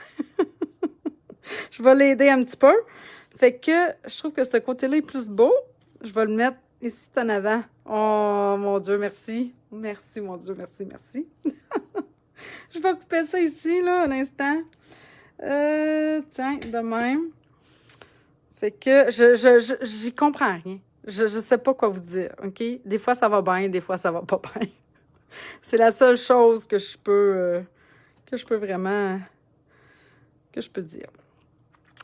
Je vais l'aider un petit peu. Fait que je trouve que ce côté-là est plus beau. Je vais le mettre ici en avant. Oh, mon Dieu, merci. Merci, mon Dieu, merci. Je vais couper ça ici, là, un instant. Tiens, de même. Fait que j'y comprends rien. Je sais pas quoi vous dire, OK? Des fois, ça va bien, des fois, ça va pas bien. C'est la seule chose que je peux vraiment... que je peux dire.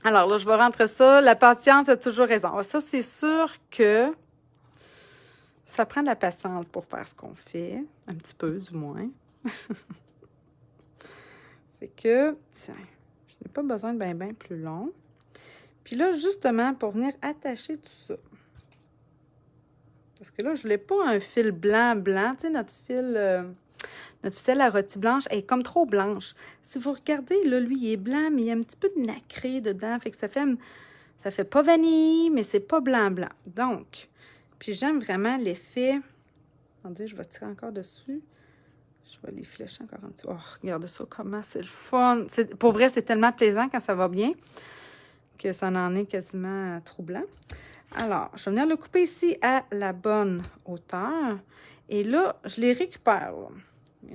Alors là, je vais rentrer ça. La patience a toujours raison. Ça, c'est sûr que ça prend de la patience pour faire ce qu'on fait. Un petit peu, du moins. Fait que, tiens, je n'ai pas besoin de bien plus long. Puis là, justement, pour venir attacher tout ça. Parce que là, je voulais pas un fil blanc. Tu sais, notre ficelle à rôti blanche, elle est comme trop blanche. Si vous regardez, là, lui, il est blanc, mais il y a un petit peu de nacré dedans. Fait que ça fait pas vanille, mais c'est pas blanc. Donc, puis j'aime vraiment l'effet. Attendez, je vais tirer encore dessus. Je vais les flécher encore un petit peu. Oh, regardez ça, comment c'est le fun. Pour vrai, c'est tellement plaisant quand ça va bien que ça en est quasiment troublant. Alors, je vais venir le couper ici à la bonne hauteur. Et là, je les récupère. Là.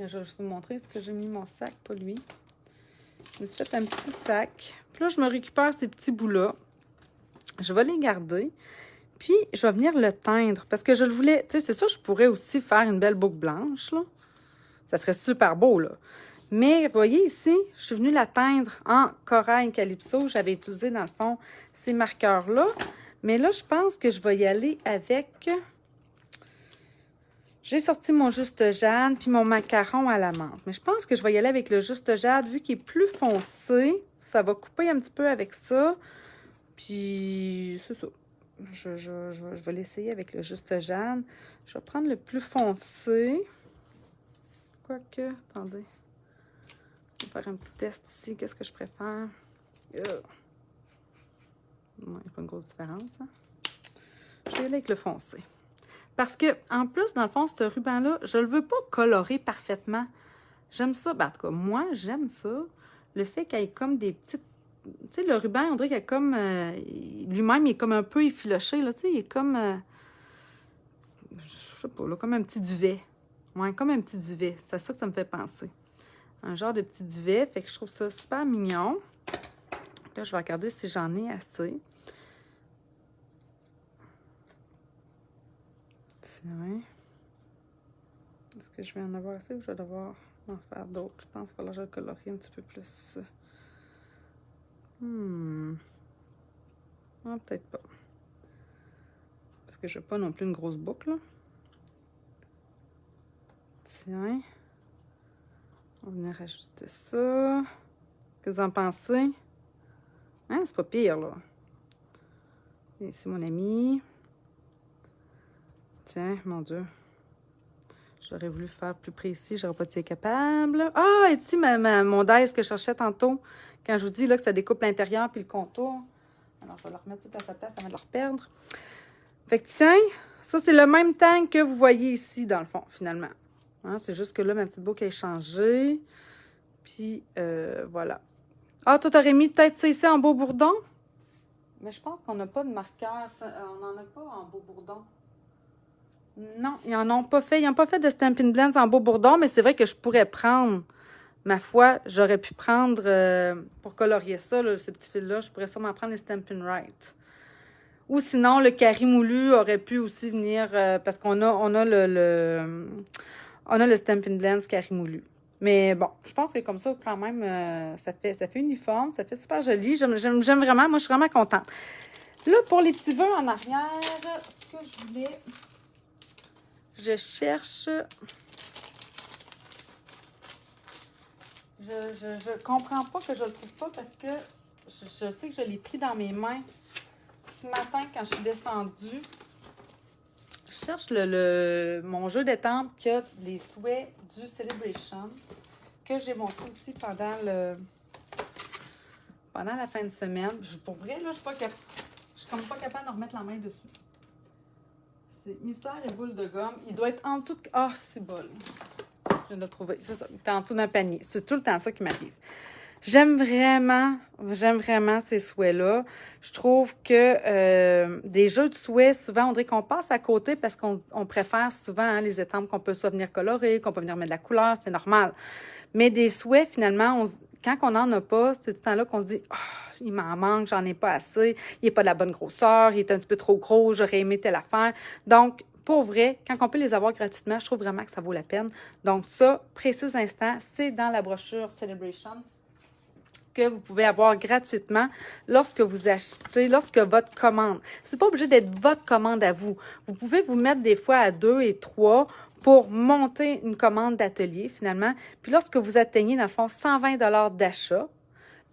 Je vais juste vous montrer ce que j'ai mis mon sac, pas lui. Je me suis fait un petit sac. Puis là, je me récupère ces petits bouts-là. Je vais les garder. Puis, je vais venir le teindre. Parce que je le voulais... Tu sais, c'est ça, je pourrais aussi faire une belle boucle blanche, là. Ça serait super beau, là. Mais, vous voyez ici, je suis venue la teindre en corail calypso. J'avais utilisé, dans le fond, ces marqueurs-là. Mais là, je pense que je vais y aller avec... J'ai sorti mon Juste Jade puis mon macaron à la menthe. Mais je pense que je vais y aller avec le Juste Jade. Vu qu'il est plus foncé, ça va couper un petit peu avec ça. Puis, c'est ça. Je vais l'essayer avec le Juste Jade. Je vais prendre le plus foncé. Quoique, attendez. Je vais faire un petit test ici. Qu'est-ce que je préfère? Il n'y a pas une grosse différence. Hein? Je vais y aller avec le foncé. Parce que, en plus, dans le fond, ce ruban-là, je ne le veux pas colorer parfaitement. J'aime ça. Ben, en tout cas, moi, j'aime ça. Le fait qu'il y ait comme des petites... Tu sais, le ruban, on dirait qu'il y a comme... lui-même, il est comme un peu effiloché, là. Tu sais, il est comme... je sais pas, là, comme un petit duvet. Ouais, comme un petit duvet. C'est ça que ça me fait penser. Un genre de petit duvet. Fait que je trouve ça super mignon. Là, je vais regarder si j'en ai assez. Tiens. Est-ce que je vais en avoir assez ou je vais devoir en faire d'autres? Je pense qu'il va falloir que je le colorie un petit peu plus. Ah, peut-être pas. Parce que je n'ai pas non plus une grosse boucle, là. Tiens. On va venir ajuster ça. Qu'est-ce que vous en pensez? Hein, c'est pas pire, là. Et ici, mon ami. Tiens, mon Dieu. J'aurais voulu faire plus précis, j'aurais pas été capable. Ah, et ici, mon dice que je cherchais tantôt, quand je vous dis là, que ça découpe l'intérieur puis le contour. Alors, je vais le remettre tout à sa place avant de le reperdre. Fait que tiens, ça, c'est le même tank que vous voyez ici, dans le fond, finalement. Hein, c'est juste que là, ma petite boucle a changé. Puis, voilà. Ah, toi, t'aurais mis peut-être ça ici en beau bourdon? Mais je pense qu'on n'a pas de marqueur. On n'en a pas en beau bourdon. Non, ils n'en ont pas fait. Ils n'ont pas fait de Stampin' Blends en beau bourdon, mais c'est vrai que je pourrais prendre, ma foi, j'aurais pu prendre, pour colorier ça, là, ce petit fil-là, je pourrais sûrement prendre les Stampin' Right. Ou sinon, le carré moulu aurait pu aussi venir, parce on a le Stampin' Blends carré moulu. Mais bon, je pense que comme ça, quand même, ça fait uniforme, ça fait super joli. J'aime vraiment, moi, je suis vraiment contente. Là, pour les petits vœux en arrière, ce que je voulais... Je cherche... Je comprends pas que je le trouve pas parce que je sais que je l'ai pris dans mes mains ce matin quand je suis descendue. Je cherche mon jeu d'étampes qui a les souhaits du Celebration que j'ai montré aussi pendant la fin de semaine. Pour vrai, là, je suis comme pas capable de remettre la main dessus. C'est Mystère et boule de gomme. Il doit être en dessous de... Ah, c'est bol. Je viens de le trouver. C'est ça. Il est en dessous d'un panier. C'est tout le temps ça qui m'arrive. J'aime vraiment ces souhaits-là. Je trouve que des jeux de souhaits, souvent, on dirait qu'on passe à côté parce qu'on préfère souvent les étampes qu'on peut soit venir colorer, qu'on peut venir mettre de la couleur, c'est normal. Mais des souhaits, finalement, quand on n'en a pas, c'est tout le temps là qu'on se dit oh, il m'en manque, j'en ai pas assez, il n'est pas de la bonne grosseur, il est un petit peu trop gros, j'aurais aimé telle affaire. Donc, pour vrai, quand on peut les avoir gratuitement, je trouve vraiment que ça vaut la peine. Donc ça, Précieux Instant, c'est dans la brochure Celebration que vous pouvez avoir gratuitement lorsque vous achetez, lorsque votre commande. C'est pas obligé d'être votre commande à vous. Vous pouvez vous mettre des fois à 2 et 3 pour monter une commande d'atelier, finalement. Puis lorsque vous atteignez, dans le fond, 120 $ d'achat,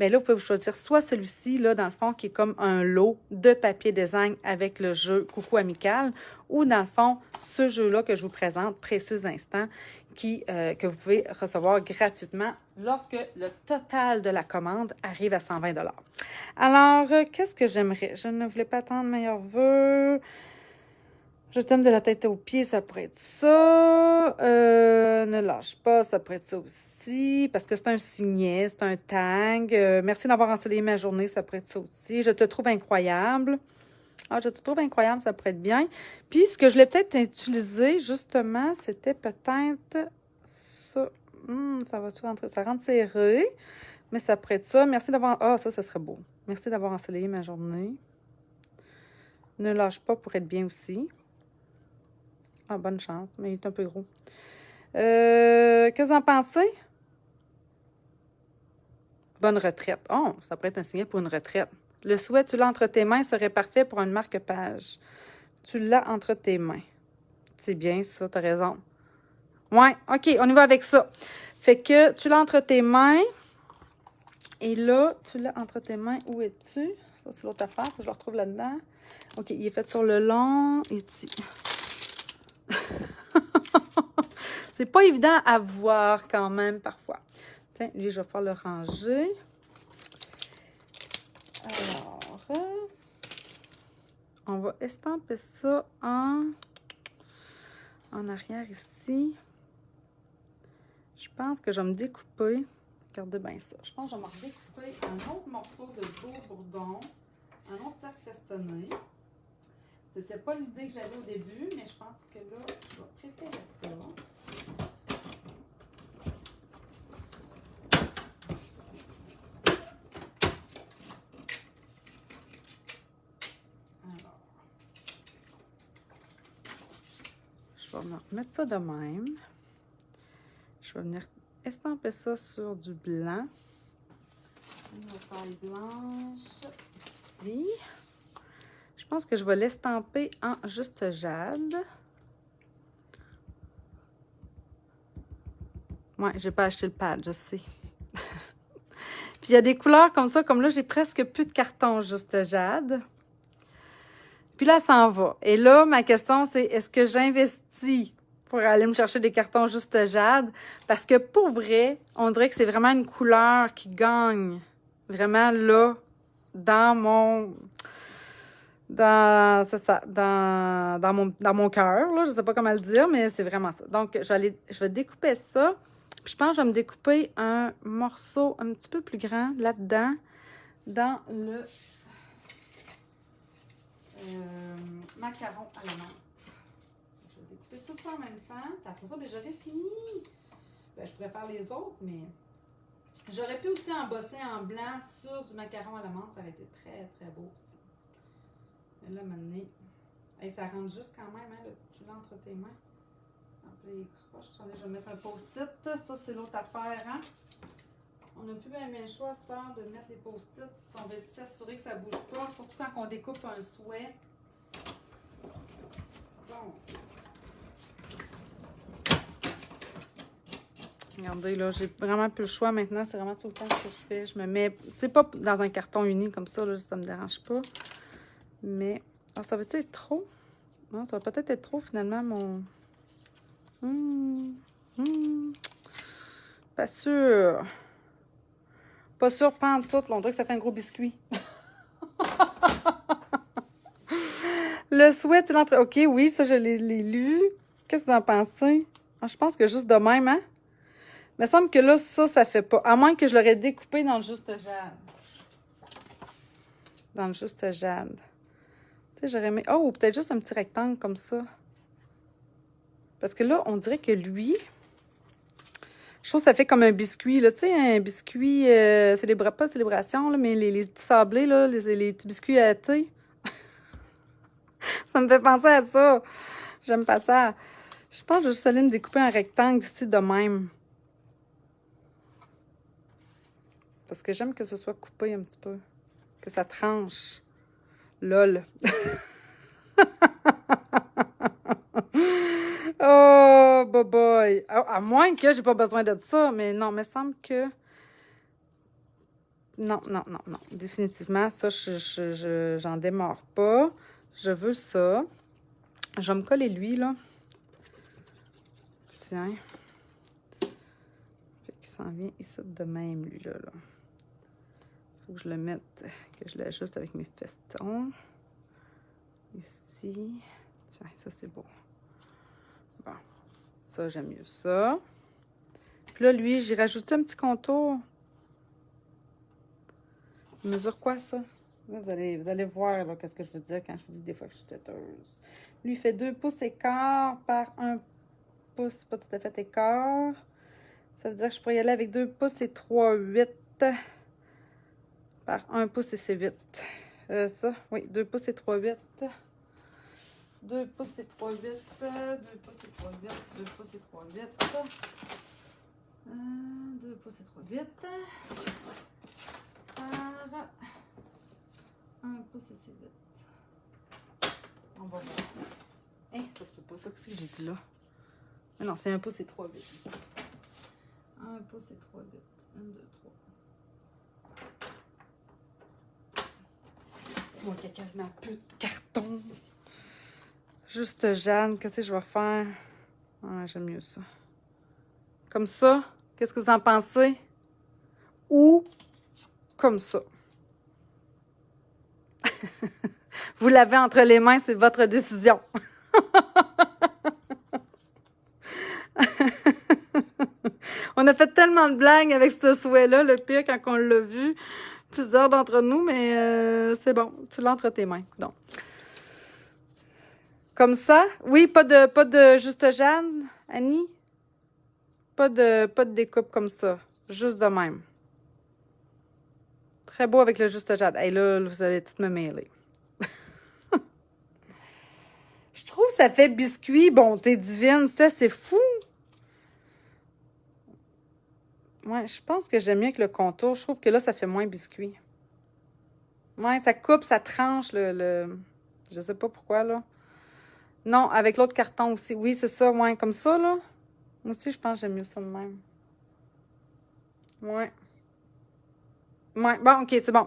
bien là, vous pouvez vous choisir soit celui-ci, là, dans le fond, qui est comme un lot de papier design avec le jeu Coucou Amical, ou dans le fond, ce jeu-là que je vous présente, Précieux Instant, que vous pouvez recevoir gratuitement lorsque le total de la commande arrive à 120 $. Alors, qu'est-ce que j'aimerais? Je ne voulais pas attendre meilleur vœu. Je t'aime de la tête aux pieds, ça pourrait être ça. Ne lâche pas, ça pourrait être ça aussi. Parce que c'est un signet, c'est un tag. Merci d'avoir ensoleillé ma journée, ça pourrait être ça aussi. Je te trouve incroyable. Ah, je te trouve incroyable, ça pourrait être bien. Puis, ce que je voulais peut-être utiliser, justement, c'était peut-être ça. Ça va-tu rentrer? Ça rentre serré, mais ça pourrait être ça. Merci d'avoir... Ah, ça serait beau. Merci d'avoir ensoleillé ma journée. Ne lâche pas pour être bien aussi. Ah, bonne chance, mais il est un peu gros. Qu'est-ce que vous en pensez? Bonne retraite. Oh, ça pourrait être un signe pour une retraite. Le souhait, tu l'as entre tes mains, serait parfait pour une marque-page. Tu l'as entre tes mains. C'est bien, ça, t'as raison. Ouais, OK, on y va avec ça. Fait que tu l'as entre tes mains. Et là, tu l'as entre tes mains. Où es-tu? Ça, c'est l'autre affaire. Faut que je le retrouve là-dedans. OK, il est fait sur le long. Ici. C'est pas évident à voir quand même parfois. Tiens, lui, je vais pouvoir le ranger. Alors, on va estamper ça en arrière ici. Je pense que je vais me découper. Regardez bien ça. Je pense que je vais me redécouper un autre morceau de beau bourdon, un autre cercle festonné. C'était pas l'idée que j'avais au début, mais je pense que là, je vais préférer ça. Alors, je vais me remettre ça de même. Je vais venir estamper ça sur du blanc. Une paille blanche ici. Je pense que je vais l'estamper en juste jade. Ouais, j'ai pas acheté le pad, je sais. Puis il y a des couleurs comme ça, comme là, j'ai presque plus de carton juste jade. Puis là, ça en va. Et là, ma question, c'est est-ce que j'investis pour aller me chercher des cartons juste jade? Parce que pour vrai, on dirait que c'est vraiment une couleur qui gagne. Vraiment là, dans mon... Dans mon cœur, là, je sais pas comment le dire, mais c'est vraiment ça. Donc, je vais découper ça. Puis je pense que je vais me découper un morceau un petit peu plus grand là-dedans, dans le macaron à la menthe. Je vais découper tout ça en même temps. Puis après ça, j'aurais fini. Ben, je pourrais faire les autres, mais j'aurais pu aussi embosser en blanc sur du macaron à la menthe. Ça aurait été très, très beau aussi. Et là, maintenant, hey, ça rentre juste quand même, hein, tu l'as entre tes mains. Entre les croches. Attendez, je vais mettre un post-it. Ça, c'est l'autre affaire, hein. On n'a plus bien le choix à cette heure de mettre les post-it. On va s'assurer que ça ne bouge pas, surtout quand on découpe un souhait. Bon. Regardez, là, j'ai vraiment plus le choix maintenant. C'est vraiment tout le temps ce que je fais. Je me mets, tu sais, pas dans un carton uni comme ça, là, ça me dérange pas. Mais, oh, ça va-tu être trop? Non, ça va peut-être être trop, finalement, mon... Pas sûr. Pas sûr, pas en tout. Là, on dirait que ça fait un gros biscuit. Le souhait, tu l'entres... OK, oui, ça, je l'ai lu. Qu'est-ce que vous en pensez? Ah, je pense que juste de même, hein? Il me semble que là, ça fait pas. À moins que je l'aurais découpé dans le juste jade. Dans le juste jade. Tu sais, j'aurais aimé... Oh, peut-être juste un petit rectangle comme ça. Parce que là, on dirait que lui... Je trouve que ça fait comme un biscuit, là. Tu sais, un biscuit... pas célébration, là, mais les petits sablés, là, les petits biscuits à thé. Ça me fait penser à ça. J'aime pas ça. Je pense que je vais juste aller me découper un rectangle ici de même. Parce que j'aime que ce soit coupé un petit peu. Que ça tranche. Lol. Oh, boy. À moins que j'ai pas besoin de ça. Mais non, il me semble que... Non. Définitivement, ça, j'en démarre pas. Je veux ça. Je vais me coller lui, là. Tiens. Fait qu'il s'en vient ici de même, lui, là. Faut que je le mette, que je l'ajuste avec mes festons. Ici. Tiens, ça, c'est beau. Bon. Ça, j'aime mieux ça. Puis là, lui, j'ai rajouté un petit contour. Il mesure quoi, ça? Là, vous allez voir, là, qu'est-ce que je veux dire quand je vous dis des fois que je suis têteuse. Lui, il fait 2 pouces et quart par 1 pouce, pas tout à fait écart. Ça veut dire que je pourrais y aller avec 2 pouces et 3/8 par 1 pouce et c'est 8. Ça, oui, 2 pouces et 3/8. 2 pouces et 3/8. 2 pouces et 3/8. 2 pouces et 3/8. 2 pouces et 3/8. Par 1 pouce et c'est 8. On va voir. Hein, ça se peut pas, ça, qu'est-ce que j'ai dit là? Ah non, c'est 1 pouce et 3/8 aussi. 1 pouce et 3/8. 1, 2, 3. Moi, il y a quasiment plus de carton. Juste Jeanne, qu'est-ce que je vais faire? Ah, j'aime mieux ça. Comme ça, qu'est-ce que vous en pensez? Ou comme ça. Vous l'avez entre les mains, c'est votre décision. On a fait tellement de blagues avec ce souhait-là, le pire, quand on l'a vu. Plusieurs d'entre nous, mais c'est bon. Tu l'as entre tes mains. Donc. Comme ça. Oui, pas de juste Jeanne, Annie? Pas de découpe comme ça. Juste de même. Très beau avec le juste Jade. Hey, là, vous allez tout me mêler. Je trouve que ça fait biscuit. Bon, t'es divine. Ça, c'est fou. Ouais, je pense que j'aime mieux que le contour. Je trouve que là, ça fait moins biscuit. Ouais, ça coupe, ça tranche le... Je sais pas pourquoi, là. Non, avec l'autre carton aussi. Oui, c'est ça, ouais, comme ça, là. Moi aussi, je pense que j'aime mieux ça de même. Ouais. Ouais, bon, OK, c'est bon.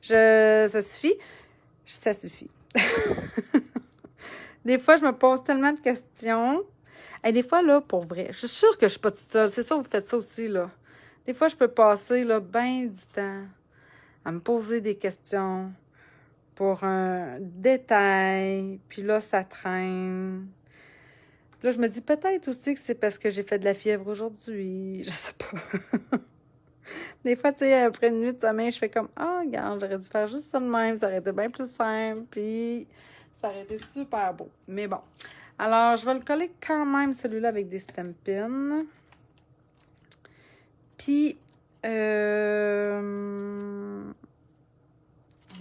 Ça suffit. Ça suffit. Des fois, je me pose tellement de questions. Et des fois, là, pour vrai, je suis sûre que je suis pas toute seule. C'est ça, vous faites ça aussi, là. Des fois, je peux passer, là, bien du temps à me poser des questions pour un détail. Puis là, ça traîne. Puis là, je me dis peut-être aussi que c'est parce que j'ai fait de la fièvre aujourd'hui. Je sais pas. Des fois, tu sais, après une nuit de sommeil, je fais comme « Ah, regarde, j'aurais dû faire juste ça de même. Ça aurait été bien plus simple. » Puis ça aurait été super beau. Mais bon. Alors, je vais le coller quand même, celui-là, avec des stampines. Puis,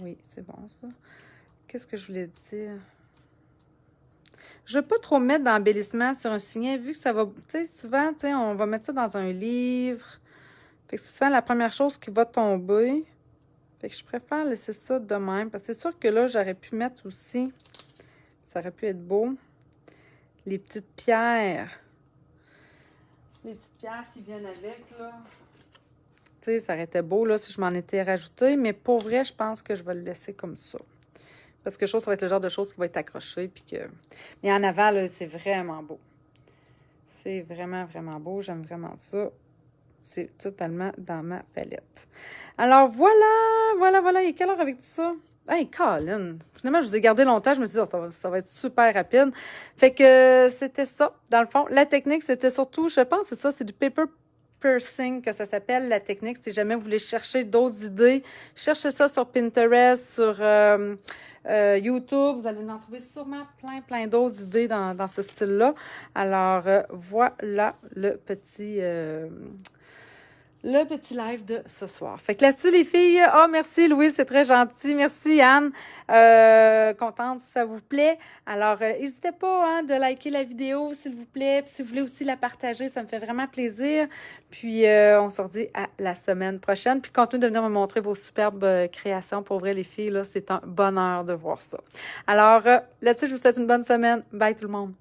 oui, c'est bon, ça. qu'est-ce que je voulais dire? Je ne veux pas trop mettre d'embellissement sur un signet, vu que ça va, tu sais, souvent, tu sais, on va mettre ça dans un livre. Fait que c'est souvent la première chose qui va tomber. Fait que je préfère laisser ça de même, parce que c'est sûr que là, j'aurais pu mettre aussi, ça aurait pu être beau, les petites pierres. Les petites pierres qui viennent avec, là. Tu sais, ça aurait été beau, là, si je m'en étais rajouté, mais pour vrai, je pense que je vais le laisser comme ça. Parce que je trouve que ça va être le genre de choses qui va être accroché, puis que... Mais en avant, là, c'est vraiment beau. C'est vraiment, vraiment beau. J'aime vraiment ça. C'est totalement dans ma palette. Alors, voilà. Il est quelle heure avec tout ça? Hey, Colin! Finalement, je vous ai gardé longtemps. Je me suis dit, oh, ça va être super rapide. Fait que c'était ça, dans le fond. La technique, c'était surtout, je pense, c'est ça, c'est du paper piercing que ça s'appelle, la technique. Si jamais vous voulez chercher d'autres idées, cherchez ça sur Pinterest, sur YouTube. Vous allez en trouver sûrement plein d'autres idées dans ce style-là. Alors, voilà le petit live de ce soir. Fait que là-dessus, les filles, merci Louise, c'est très gentil. Merci Anne. Contente si ça vous plaît. Alors, n'hésitez pas de liker la vidéo, s'il vous plaît. Puis si vous voulez aussi la partager, ça me fait vraiment plaisir. Puis, on se redit à la semaine prochaine. Puis, continuez de venir me montrer vos superbes créations. Pour vrai, les filles, là, c'est un bonheur de voir ça. Alors, là-dessus, je vous souhaite une bonne semaine. Bye tout le monde.